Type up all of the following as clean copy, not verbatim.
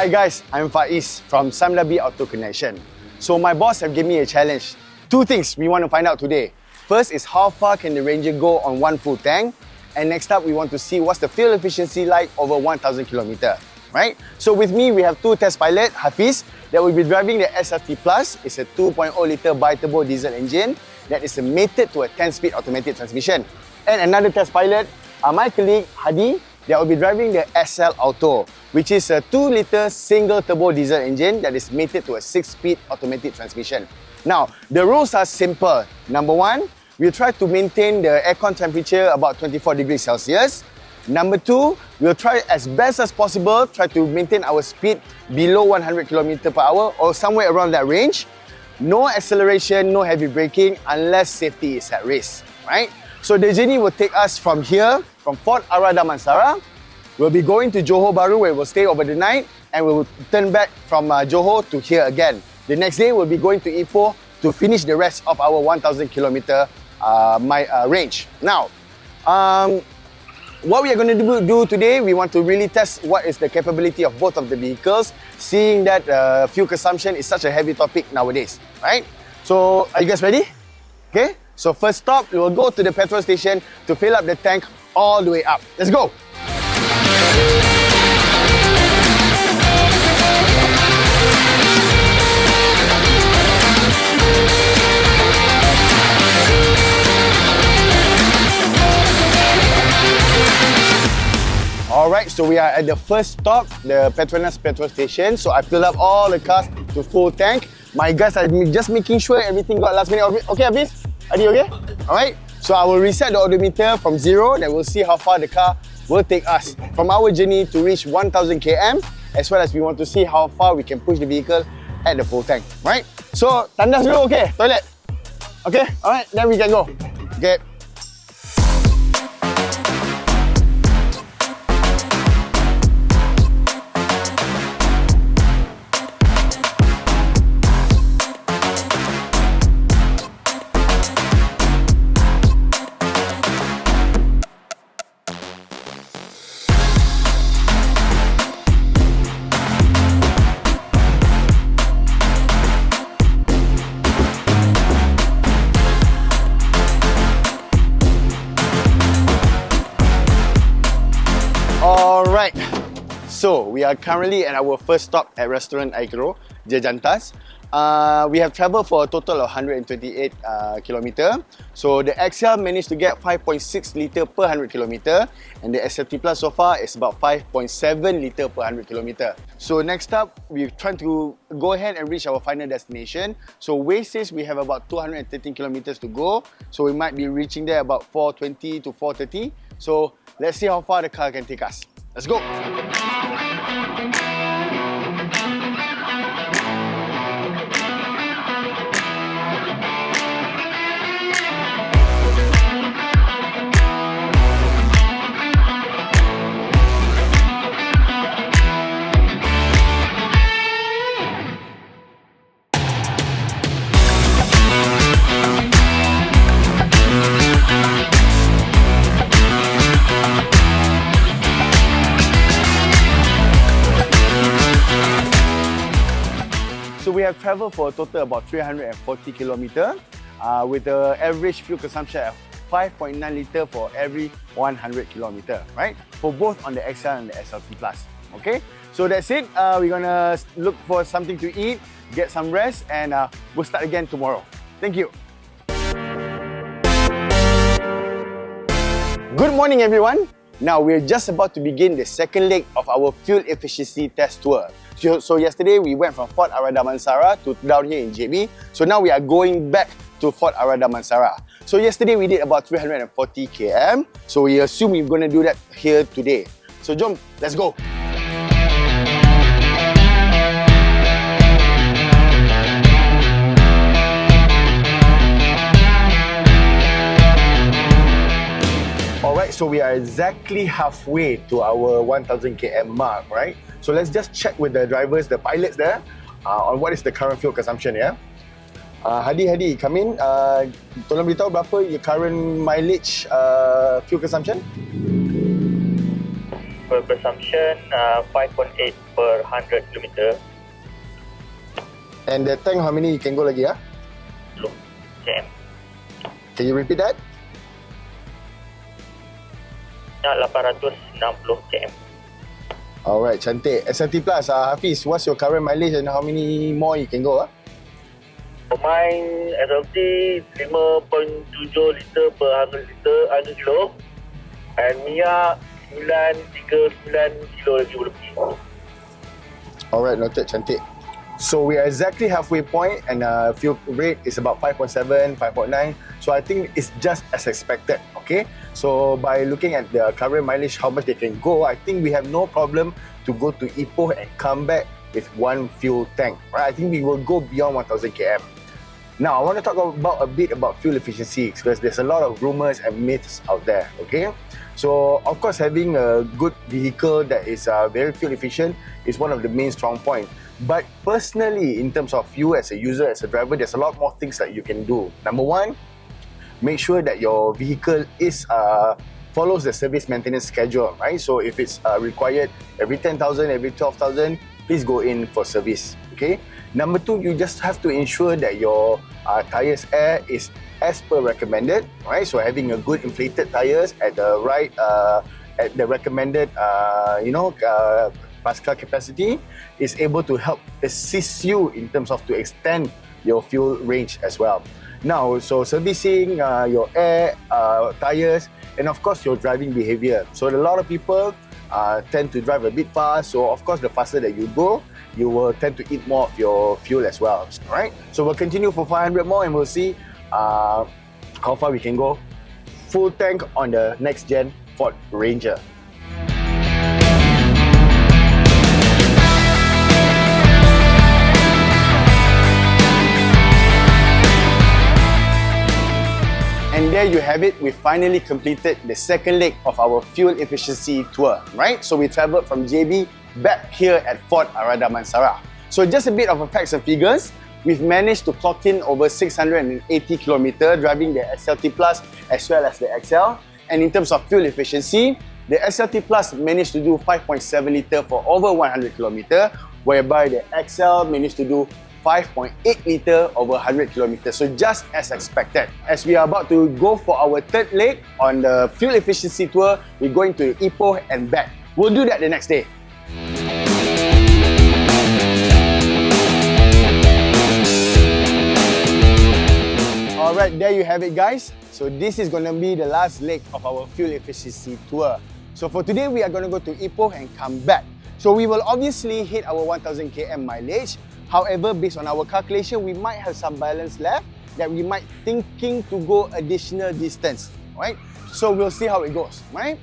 Hi guys, I'm Faiz from Samlabi Auto Connection. So my boss have given me a challenge. Two things we want to find out today. First is how far can the Ranger go on one full tank? And next up, we want to see what's the fuel efficiency like over 1,000 km, right? So with me, we have two test pilots, Hafiz, that will be driving the SLT Plus. It's a 2.0 litre bi-turbo diesel engine that is mated to a 10-speed automatic transmission. And another test pilot, my colleague Hadi, that will be driving the SL Auto, which is a 2 litre single turbo diesel engine that is mated to a 6-speed automatic transmission. Now, the rules are simple. Number one, we'll try to maintain the aircon temperature about 24 degrees Celsius. Number two, we'll try as best as possible, try to maintain our speed below 100 km per hour or somewhere around that range. No acceleration, no heavy braking unless safety is at risk, right? So the journey will take us from here, from Fort Ara Damansara. We'll be going to Johor Bahru where we'll stay over the night and we'll turn back from Johor to here again. The next day, we'll be going to Ipoh to finish the rest of our 1,000 km range. Now, what we are going to do today, we want to really test what is the capability of both of the vehicles, seeing that fuel consumption is such a heavy topic nowadays, right? So, are you guys ready? Okay, so first stop, we will go to the petrol station to fill up the tank all the way up. Let's go! Alright, so we are at the first stop, the Petronas petrol station. So I filled up all the cars to full tank. My guys are just making sure everything got last minute. Okay, Hafiz? Are you okay? Alright, so I will reset the odometer from 0, then we'll see how far the car will take us from our journey to reach 1,000 km, as well as we want to see how far we can push the vehicle at the full tank. Right? So, tandas dulu, okay? Toilet. Okay? Alright, then we can go. Okay. Alright, so we are currently at our first stop at restaurant Aigro, Jejantas. We have travelled for a total of 128 km. So the XL managed to get 5.6 litre per 100 km and the SLT Plus so far is about 5.7 litre per 100 km. So next up, we're trying to go ahead and reach our final destination. So Waze says we have about 213 km to go. So we might be reaching there about 4:20 to 4:30. So let's see how far the car can take us. Let's go! So we have travelled for a total about 340 km with an average fuel consumption of 5.9 litre for every 100 km, right? For both on the XL and the SLT Plus, okay? So that's it. We're gonna look for something to eat, get some rest, and we'll start again tomorrow. Thank you. Good morning, everyone. Now we're just about to begin the second leg of our fuel efficiency test tour. So yesterday we went from Fort Ara Damansara to down here in JB. So now we are going back to Fort Ara Damansara. So yesterday we did about 340 km. So we assume we're going to do that here today. So jom, let's go. Alright, so we are exactly halfway to our 1,000 km mark, right? So let's just check with the drivers, the pilots there, on what is the current fuel consumption, yeah? Hadi, come in. Tolong beritahu berapa your current mileage fuel consumption? fuel consumption 5.8 per 100 km. And the tank, how many you can go lagi? 10 km. Can you repeat that? 860 km. Alright, cantik. SLT Plus, Hafiz, what's your current mileage and how many more you can go? Mine SLT 5.7 liter per 100 kilo. And minyak 939 kilo lagi boleh pergi. Alright, noted, cantik. So we are exactly halfway point and fuel rate is about 5.7, 5.9. So I think it's just as expected, okay? So by looking at the current mileage, how much they can go, I think we have no problem to go to Ipoh and come back with one fuel tank, right? I think we will go beyond 1000 km. Now, I want to talk about a bit about fuel efficiency because there's a lot of rumors and myths out there, okay? So, of course, having a good vehicle that is very fuel efficient is one of the main strong points. But personally, in terms of you as a user, as a driver, there's a lot more things that you can do. Number one, make sure that your vehicle is follows the service maintenance schedule, right? So if it's required every 10,000, every 12,000, please go in for service, okay? Number two, you just have to ensure that your tires air is as per recommended, right? So having a good inflated tires at the right, at the recommended, passenger capacity is able to help assist you in terms of to extend your fuel range as well. Now, so servicing your air, tires, and of course your driving behavior. So a lot of people tend to drive a bit fast. So of course, the faster that you go, you will tend to eat more of your fuel as well. All right. So we'll continue for 500 more, and we'll see how far we can go. Full tank on the next gen Ford Ranger. And there you have it, we finally completed the second leg of our fuel efficiency tour, right? So we traveled from JB back here at Fort Arada Mansara. So just a bit of a facts and figures, we've managed to clock in over 680 km driving the XLT Plus as well as the XL. And in terms of fuel efficiency, the XLT Plus managed to do 5.7 litre for over 100 km, whereby the XL managed to do 5.8 litre over 100 kilometers. So just as expected. As we are about to go for our third leg on the fuel efficiency tour, we're going to Ipoh and back. We'll do that the next day. Alright, there you have it guys. So this is going to be the last leg of our fuel efficiency tour. So for today, we are going to go to Ipoh and come back. So we will obviously hit our 1000 km mileage. However, based on our calculation, we might have some balance left that we might thinking to go additional distance, right? So we'll see how it goes, right?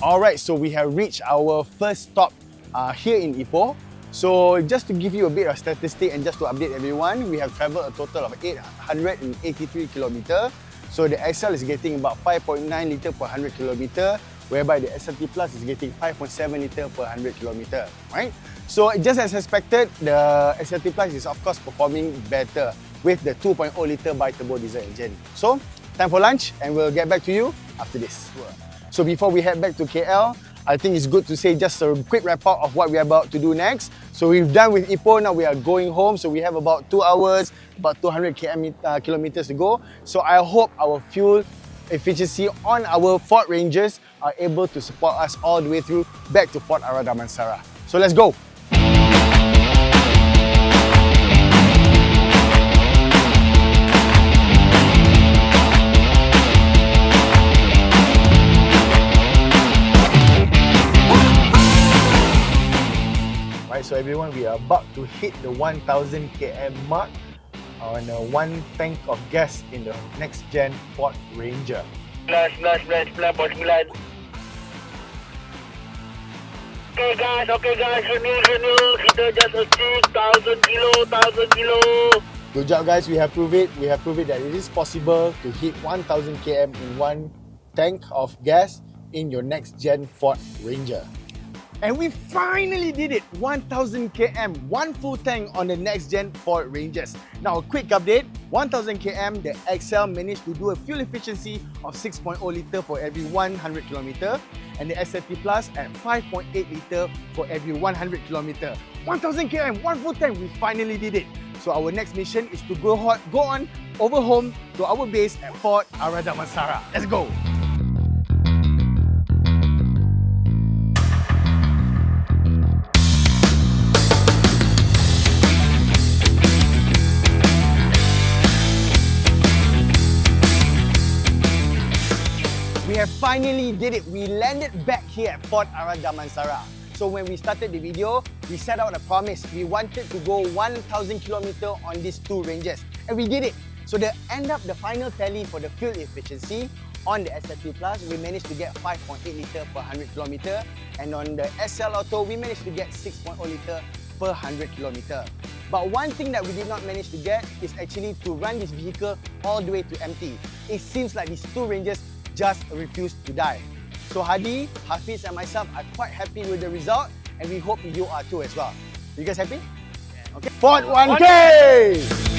Alright, so we have reached our first stop here in Ipoh. So just to give you a bit of statistic and just to update everyone, we have travelled a total of 883 km. So the XL is getting about 5.9 litre per 100 km, whereby the SLT Plus is getting 5.7 litre per 100 km, right? So just as expected, the SLT Plus is of course performing better with the 2.0 litre bi-turbo diesel engine. So time for lunch and we'll get back to you after this. So before we head back to KL, I think it's good to say just a quick wrap up of what we're about to do next. So we've done with Ipoh, now we are going home. So we have about 2 hours, about 200 kilometers to go. So I hope our fuel efficiency on our Ford Rangers are able to support us all the way through back to Fort Arada Mansara. So let's go. So everyone, we are about to hit the 1000 km mark on one tank of gas in the next-gen Ford Ranger. 9.9. Okay guys, good news. Kita just achieved 1000 kilo. Good job guys, we have proved it. We have proved it that it is possible to hit 1000 km in one tank of gas in your next-gen Ford Ranger. And we finally did it! 1000 km, one full tank on the next-gen Ford Rangers. Now a quick update, 1000 km, the XL managed to do a fuel efficiency of 6.0 litre for every 100 km and the SLT Plus at 5.8 litre for every 100 km. 1000 km, one full tank, we finally did it! So our next mission is to go on over home to our base at Fort Ara Damansara. Let's go! We have finally did it. We landed back here at Fort Ara Damansara. So when we started the video, we set out a promise. We wanted to go 1000 km on these two ranges, and we did it. So the final tally for the fuel efficiency on the SLT Plus, we managed to get 5.8 litre per 100 km, and on the SL Auto, we managed to get 6.0 litre per 100 km. But one thing that we did not manage to get is actually to run this vehicle all the way to empty. It seems like these two ranges just refused to die. So Hadi, Hafiz and myself are quite happy with the result, and we hope you are too as well. You guys happy? Yeah. Okay. Fort 1K!